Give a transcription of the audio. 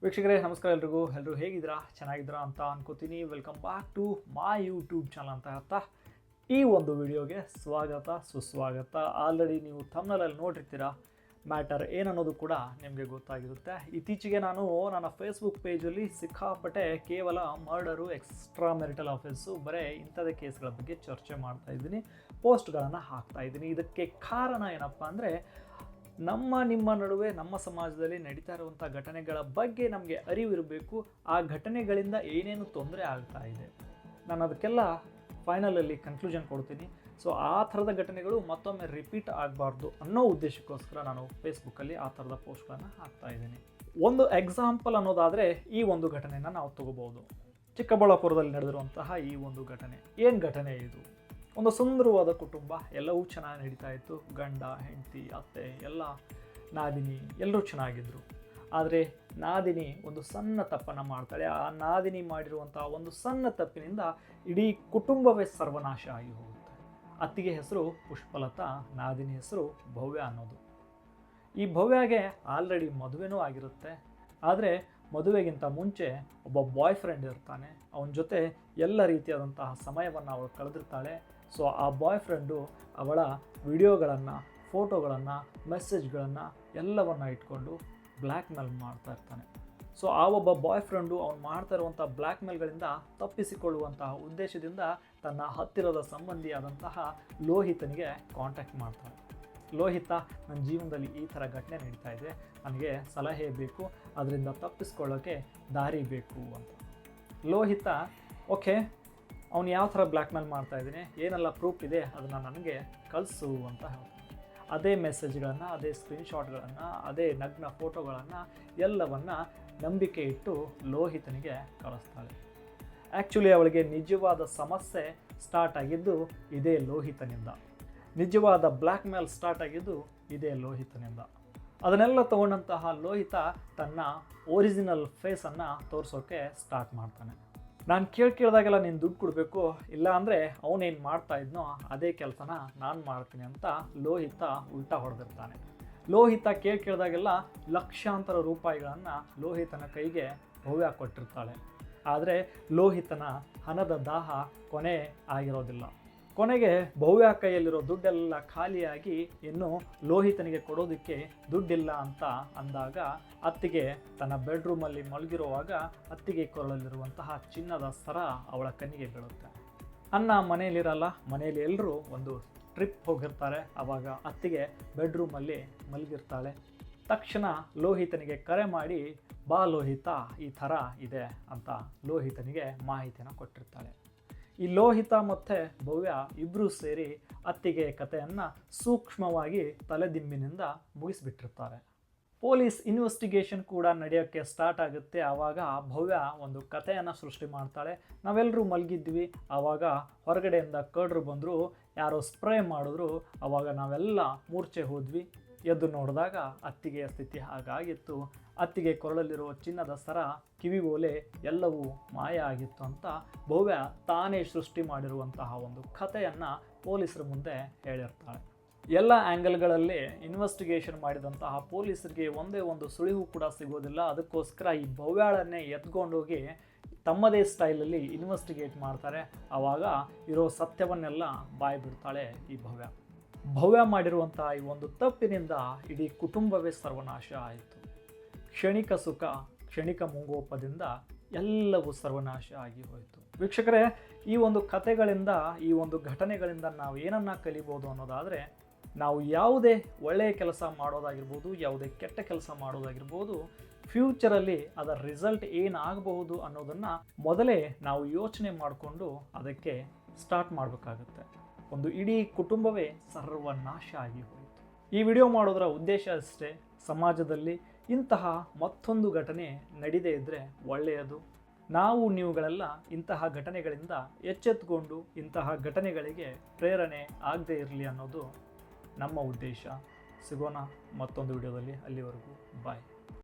ವೀಕ್ಷಕರೇ ನಮಸ್ಕಾರ ಎಲ್ಲರೂ ಹೇಗಿದ್ದೀರಾ ಚೆನ್ನಾಗಿದ್ದೀರಾ ಅಂತ ಅನ್ಕೋತೀನಿ. Welcome back to my YouTube channel ಅಂತ ಹೇಳ್ತಾ ಈ ಒಂದು ವಿಡಿಯೋಗೆ ಸ್ವಾಗತ ಸುಸ್ವಾಗತ. ಆಲ್ರೆಡಿ ನೀವು ಥಂಬ್ನೇಲಲ್ಲಿ ನೋಡಿರ್ತೀರಾ, ಮ್ಯಾಟರ್ ಏನನ್ನೋದು ಕೂಡ ನಿಮಗೆ ಗೊತ್ತಾಗಿರುತ್ತೆ. ಇತ್ತೀಚೆಗೆ ನಾನು ನನ್ನ ಫೇಸ್ಬುಕ್ ಪೇಜಲ್ಲಿ ಸಿಕ್ಕಾಪಟ್ಟೆ ಕೇವಲ ಮರ್ಡರು, ಎಕ್ಸ್ಟ್ರಾ ಮೆರಿಟಲ್ ಅಫೆನ್ಸು, ಬರೀ ಇಂಥದೇ ಕೇಸ್ಗಳ ಬಗ್ಗೆ ಚರ್ಚೆ ಮಾಡ್ತಾ ಇದ್ದೀನಿ, ಪೋಸ್ಟ್ಗಳನ್ನು ಹಾಕ್ತಾ ಇದ್ದೀನಿ. ಇದಕ್ಕೆ ಕಾರಣ ಏನಪ್ಪ ಅಂದರೆ, ನಿಮ್ಮ ನಡುವೆ ನಮ್ಮ ಸಮಾಜದಲ್ಲಿ ನಡೀತಾ ಇರುವಂಥ ಘಟನೆಗಳ ಬಗ್ಗೆ ನಮಗೆ ಅರಿವಿರಬೇಕು. ಆ ಘಟನೆಗಳಿಂದ ಏನೇನು ತೊಂದರೆ ಆಗ್ತಾ ಇದೆ, ನಾನು ಅದಕ್ಕೆಲ್ಲ ಫೈನಲಲ್ಲಿ ಕನ್ಕ್ಲೂಷನ್ ಕೊಡ್ತೀನಿ. ಸೊ ಆ ಥರದ ಘಟನೆಗಳು ಮತ್ತೊಮ್ಮೆ ರಿಪೀಟ್ ಆಗಬಾರ್ದು ಅನ್ನೋ ಉದ್ದೇಶಕ್ಕೋಸ್ಕರ ನಾನು ಫೇಸ್ಬುಕ್ಕಲ್ಲಿ ಆ ಥರದ ಪೋಸ್ಟ್ಗಳನ್ನು ಹಾಕ್ತಾ ಇದ್ದೀನಿ. ಒಂದು ಎಕ್ಸಾಂಪಲ್ ಅನ್ನೋದಾದರೆ ಈ ಒಂದು ಘಟನೆಯನ್ನು ನಾವು ತಗೋಬೋದು. ಚಿಕ್ಕಬಳ್ಳಾಪುರದಲ್ಲಿ ನಡೆದಿರುವಂತಹ ಈ ಒಂದು ಘಟನೆ. ಏನು ಘಟನೆ ಇದು? ಒಂದು ಸುಂದರವಾದ ಕುಟುಂಬ, ಎಲ್ಲವೂ ಚೆನ್ನಾಗಿ ನಡೀತಾ ಇತ್ತು. ಗಂಡ, ಹೆಂಡತಿ, ಅತ್ತೆ, ಎಲ್ಲ ನಾದಿನಿ ಎಲ್ಲರೂ ಚೆನ್ನಾಗಿದ್ದರು. ಆದರೆ ನಾದಿನಿ ಒಂದು ಸಣ್ಣ ತಪ್ಪನ್ನು ಮಾಡ್ತಾಳೆ. ಆ ನಾದಿನಿ ಮಾಡಿರುವಂಥ ಒಂದು ಸಣ್ಣ ತಪ್ಪಿನಿಂದ ಇಡೀ ಕುಟುಂಬವೇ ಸರ್ವನಾಶ ಆಗಿ ಹೋಗುತ್ತೆ. ಅತ್ತಿಗೆ ಹೆಸರು ಪುಷ್ಪಲತಾ, ನಾದಿನಿ ಹೆಸರು ಭವ್ಯ ಅನ್ನೋದು. ಈ ಭವ್ಯಗೆ ಆಲ್ರೆಡಿ ಮದುವೆನೂ ಆಗಿರುತ್ತೆ. ಆದರೆ ಮದುವೆಗಿಂತ ಮುಂಚೆ ಒಬ್ಬ ಬಾಯ್ ಫ್ರೆಂಡ್ ಇರ್ತಾನೆ. ಅವನ ಜೊತೆ ಎಲ್ಲ ರೀತಿಯಾದಂತಹ ಸಮಯವನ್ನು ಅವಳು ಕಳೆದಿರ್ತಾಳೆ. ಸೊ ಆ ಬಾಯ್ ಫ್ರೆಂಡು ಅವಳ ವಿಡಿಯೋಗಳನ್ನು, ಫೋಟೋಗಳನ್ನು, ಮೆಸೇಜ್ಗಳನ್ನು ಎಲ್ಲವನ್ನು ಇಟ್ಕೊಂಡು ಬ್ಲ್ಯಾಕ್ ಮೇಲ್ ಮಾಡ್ತಾ ಇರ್ತಾನೆ. ಸೊ ಆ ಒಬ್ಬ ಬಾಯ್ ಫ್ರೆಂಡು ಅವ್ನು ಮಾಡ್ತಾ ಇರುವಂಥ ಬ್ಲ್ಯಾಕ್ ಮೇಲ್ಗಳಿಂದ ತಪ್ಪಿಸಿಕೊಳ್ಳುವಂತಹ ಉದ್ದೇಶದಿಂದ ತನ್ನ ಹತ್ತಿರದ ಸಂಬಂಧಿಯಾದಂತಹ ಲೋಹಿತನಿಗೆ ಕಾಂಟ್ಯಾಕ್ಟ್ ಮಾಡ್ತಾನೆ. ಲೋಹಿತ, ನನ್ನ ಜೀವನದಲ್ಲಿ ಈ ಥರ ಘಟನೆ ನಡೀತಾ ಇದೆ, ನನಗೆ ಸಲಹೆ ಬೇಕು, ಅದರಿಂದ ತಪ್ಪಿಸ್ಕೊಳ್ಳೋಕ್ಕೆ ದಾರಿ ಬೇಕು ಅಂತ. ಲೋಹಿತ, ಓಕೆ, ಅವನು ಯಾವ ಥರ ಬ್ಲ್ಯಾಕ್ ಮೇಲ್ ಮಾಡ್ತಾ ಇದ್ದೀನಿ, ಏನೆಲ್ಲ ಪ್ರೂಫ್ ಇದೆ ಅದನ್ನು ನನಗೆ ಕಳಿಸು ಅಂತ ಹೇಳ್ತಾನೆ. ಅದೇ ಮೆಸೇಜ್ಗಳನ್ನು, ಅದೇ ಸ್ಕ್ರೀನ್ಶಾಟ್ಗಳನ್ನು, ಅದೇ ನಗ್ನ ಫೋಟೋಗಳನ್ನು ಎಲ್ಲವನ್ನು ನಂಬಿಕೆ ಇಟ್ಟು ಲೋಹಿತನಿಗೆ ಕಳಿಸ್ತಾಳೆ. ಆ್ಯಕ್ಚುಲಿ ಅವಳಿಗೆ ನಿಜವಾದ ಸಮಸ್ಯೆ ಸ್ಟಾರ್ಟ್ ಆಗಿದ್ದು ಇದೇ ಲೋಹಿತನಿಂದ. ನಿಜವಾದ ಬ್ಲ್ಯಾಕ್ ಮೇಲ್ ಸ್ಟಾರ್ಟ್ ಆಗಿದ್ದು ಇದೇ ಲೋಹಿತನಿಂದ. ಅದನ್ನೆಲ್ಲ ತಗೊಂಡಂತಹ ಲೋಹಿತ ತನ್ನ ಒರಿಜಿನಲ್ ಫೇಸನ್ನು ತೋರಿಸೋಕೆ ಸ್ಟಾರ್ಟ್ ಮಾಡ್ತಾನೆ. ನಾನು ಕೇಳಿದಾಗೆಲ್ಲ ನೀನು ದುಡ್ಡು ಕೊಡಬೇಕು, ಇಲ್ಲ ಅಂದರೆ ಅವನೇನು ಮಾಡ್ತಾ ಇದ್ನೋ ಅದೇ ಕೆಲಸನ ನಾನು ಮಾಡ್ತೀನಿ ಅಂತ ಲೋಹಿತ ಉಲ್ಟಾ ಹೊಡೆದಿರ್ತಾನೆ. ಲೋಹಿತ ಕೇಳಿದಾಗೆಲ್ಲ ಲಕ್ಷಾಂತರ ರೂಪಾಯಿಗಳನ್ನು ಲೋಹಿತನ ಕೈಗೆ ಭವ್ಯ ಕೊಟ್ಟಿರ್ತಾಳೆ. ಆದರೆ ಲೋಹಿತನ ಹಣದ ದಾಹ ಕೊನೆ ಆಗಿರೋದಿಲ್ಲ. ಕೊನೆಗೆ ಭವ್ಯ ಕೈಯಲ್ಲಿರೋ ದುಡ್ಡೆಲ್ಲ ಖಾಲಿಯಾಗಿ ಇನ್ನು ಲೋಹಿತನಿಗೆ ಕೊಡೋದಕ್ಕೆ ದುಡ್ಡಿಲ್ಲ ಅಂತ ಅಂದಾಗ ಅತ್ತಿಗೆ ತನ್ನ ಬೆಡ್ರೂಮಲ್ಲಿ ಮಲಗಿರುವಾಗ ಅತ್ತಿಗೆ ಕೊರಳಲ್ಲಿರುವಂತಹ ಚಿನ್ನದ ಸರ ಅವಳ ಕಣ್ಣಿಗೆ ಬೀಳುತ್ತೆ. ಅನ್ನ ಮನೆಯಲ್ಲಿರಲ್ಲ, ಮನೆಯಲ್ಲಿ ಎಲ್ಲರೂ ಒಂದು ಟ್ರಿಪ್ ಹೋಗಿರ್ತಾರೆ. ಆವಾಗ ಅತ್ತಿಗೆ ಬೆಡ್ರೂಮಲ್ಲಿ ಮಲಗಿರ್ತಾಳೆ. ತಕ್ಷಣ ಲೋಹಿತನಿಗೆ ಕರೆ ಮಾಡಿ, ಬಾ ಲೋಹಿತ, ಈ ಥರ ಇದೆ ಅಂತ ಲೋಹಿತನಿಗೆ ಮಾಹಿತಿಯನ್ನು ಕೊಟ್ಟಿರ್ತಾಳೆ. ಈ ಲೋಹಿತ ಮತ್ತು ಭವ್ಯ ಇಬ್ಬರೂ ಸೇರಿ ಅತ್ತಿಗೆ ಕಥೆಯನ್ನು ಸೂಕ್ಷ್ಮವಾಗಿ ತಲೆದಿಂಬಿನಿಂದ ಮುಗಿಸ್ಬಿಟ್ಟಿರ್ತಾರೆ. ಪೊಲೀಸ್ ಇನ್ವೆಸ್ಟಿಗೇಷನ್ ಕೂಡ ನಡೆಯೋಕ್ಕೆ ಸ್ಟಾರ್ಟ್ ಆಗುತ್ತೆ. ಆವಾಗ ಭವ್ಯ ಒಂದು ಕಥೆಯನ್ನು ಸೃಷ್ಟಿ ಮಾಡ್ತಾಳೆ. ನಾವೆಲ್ಲರೂ ಮಲಗಿದ್ವಿ, ಆವಾಗ ಹೊರಗಡೆಯಿಂದ ಕಳ್ಳರು ಬಂದರು, ಯಾರೋ ಸ್ಪ್ರೇ ಮಾಡಿದ್ರು, ಆವಾಗ ನಾವೆಲ್ಲ ಮೂರ್ಛೆ ಹೋದ್ವಿ. ಎದ್ದು ನೋಡಿದಾಗ ಅತ್ತಿಗೆಯ ಸ್ಥಿತಿ ಹಾಗಾಗಿತ್ತು. ಅತ್ತಿಗೆ ಕೊರಳಲ್ಲಿರೋ ಚಿನ್ನದ ಸರ, ಕಿವಿಗೋಲೆ ಎಲ್ಲವೂ ಮಾಯ ಆಗಿತ್ತು ಅಂತ ಭವ್ಯ ತಾನೇ ಸೃಷ್ಟಿ ಮಾಡಿರುವಂತಹ ಒಂದು ಕಥೆಯನ್ನು ಪೊಲೀಸರ ಮುಂದೆ ಹೇಳಿರ್ತಾಳೆ. ಎಲ್ಲ ಆ್ಯಂಗಲ್ಗಳಲ್ಲಿ ಇನ್ವೆಸ್ಟಿಗೇಷನ್ ಮಾಡಿದಂತಹ ಪೊಲೀಸರಿಗೆ ಒಂದೇ ಒಂದು ಸುಳಿವು ಕೂಡ ಸಿಗೋದಿಲ್ಲ. ಅದಕ್ಕೋಸ್ಕರ ಈ ಭವ್ಯಾಳನ್ನೇ ಎತ್ಕೊಂಡೋಗಿ ತಮ್ಮದೇ ಸ್ಟೈಲಲ್ಲಿ ಇನ್ವೆಸ್ಟಿಗೇಟ್ ಮಾಡ್ತಾರೆ. ಆವಾಗ ಇರೋ ಸತ್ಯವನ್ನೆಲ್ಲ ಬಾಯಿ ಬಿಡ್ತಾಳೆ ಈ ಭವ್ಯ. ಭವ್ಯ ಮಾಡಿರುವಂತಹ ಈ ಒಂದು ತಪ್ಪಿನಿಂದ ಇಡೀ ಕುಟುಂಬವೇ ಸರ್ವನಾಶ ಆಯಿತು. ಕ್ಷಣಿಕ ಸುಖ, ಕ್ಷಣಿಕ ಮುಂಗೋಪದಿಂದ ಎಲ್ಲವೂ ಸರ್ವನಾಶ ಆಗಿ ಹೋಯಿತು. ವೀಕ್ಷಕರೇ, ಈ ಒಂದು ಕಥೆಗಳಿಂದ, ಈ ಒಂದು ಘಟನೆಗಳಿಂದ ನಾವು ಏನನ್ನ ಕಲಿಬೋದು ಅನ್ನೋದಾದರೆ, ನಾವು ಯಾವುದೇ ಒಳ್ಳೆಯ ಕೆಲಸ ಮಾಡೋದಾಗಿರ್ಬೋದು, ಯಾವುದೇ ಕೆಟ್ಟ ಕೆಲಸ ಮಾಡೋದಾಗಿರ್ಬೋದು, ಫ್ಯೂಚರಲ್ಲಿ ಅದರ ರಿಸಲ್ಟ್ ಏನಾಗಬಹುದು ಅನ್ನೋದನ್ನು ಮೊದಲೇ ನಾವು ಯೋಚನೆ ಮಾಡಿಕೊಂಡು ಅದಕ್ಕೆ ಸ್ಟಾರ್ಟ್ ಮಾಡಬೇಕಾಗುತ್ತೆ. ಒಂದು ಇಡೀ ಕುಟುಂಬವೇ ಸರ್ವನಾಶ ಆಗಿ ಹೋಯಿತು. ಈ ವಿಡಿಯೋ ಮಾಡೋದರ ಉದ್ದೇಶ ಅಷ್ಟೇ, ಸಮಾಜದಲ್ಲಿ ಇಂತಹ ಮತ್ತೊಂದು ಘಟನೆ ನಡೀದೇ ಇದ್ದರೆ ಒಳ್ಳೆಯದು. ನೀವುಗಳೆಲ್ಲ ಇಂತಹ ಘಟನೆಗಳಿಂದ ಎಚ್ಚೆತ್ತುಕೊಂಡು ಇಂತಹ ಘಟನೆಗಳಿಗೆ ಪ್ರೇರಣೆ ಆಗದೇ ಇರಲಿ ಅನ್ನೋದು ನಮ್ಮ ಉದ್ದೇಶ. ಸಿಗೋಣ ಮತ್ತೊಂದು ವಿಡಿಯೋದಲ್ಲಿ. ಅಲ್ಲಿವರೆಗೂ ಬಾಯ್.